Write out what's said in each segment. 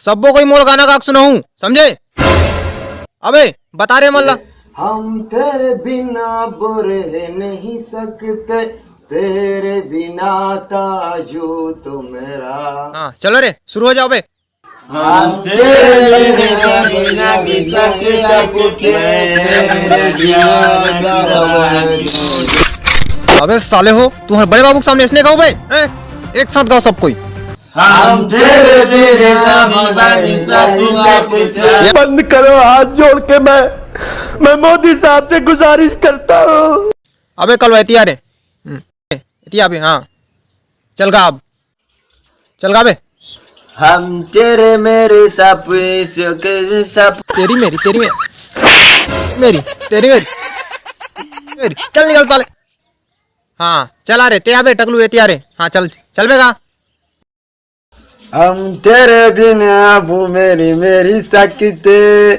सबको कोई मोल गाना का सुनाऊं, समझे? अबे बता रहे मल्ला। हम तेरे बिना बुरे नहीं सकते, तेरे बिना ताजू तो मेरा। हाँ चलो रे, शुरू हो जाओ बे। हम तेरे बिना भी सकते, तेरे बिना अबे साले हो, तू बड़े बाबू के सामने इसने गाओ बे, हैं? एक साथ गाओ सब कोई। हम तेरे बिना भी सकते। बंद करो हाथ जोड़ के, मैं मोदी साहब से गुजारिश करता हूँ। अबे कल वैतिया रे, इतिया बे। हाँ चल गा अब, चल गा बे। हम तेरे मेरे सब तेरी मेरी तेरी मेरी मेरी तेरी मेरी मेरी, चल निकल साले। हाँ चल आ रे ते आबे टकलू एतिया रे। हाँ चल चल बेगा। हम तेरे बिना वो मेरी मेरी सकते,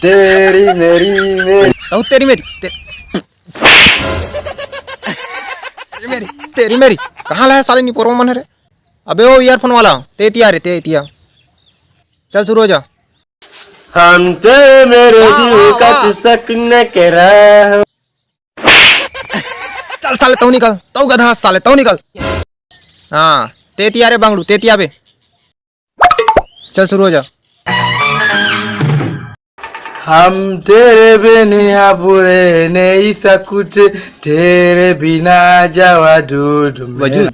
तेरी मेरी मेरी। तो तेरी मेरी तेरी मेरी तेरी मेरी कहाँ लाया साले, नहीं पोरो मन है रे। अबे ओ ईयरफोन वाला, ते एतिया रे ते एतिया। चल शुरू हो जा। हम तेरे मेरे दिल कट सकने के रहा। चल साले तो निकल, तो गधा साले तो निकल। हाँ ते एतिया रे बांगड़ू, ते एतिया बे। चल शुरू हो जा। हम तेरे बिना बुरे नहीं सकते, तेरे बिना जावा दूध वजूद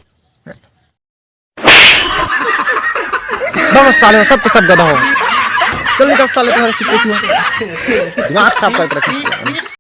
बस साले हो, सब के सब गधा हो। चल निकल साले, तुम्हारे सिक्के सिवा दिमाग खराब करके रखी।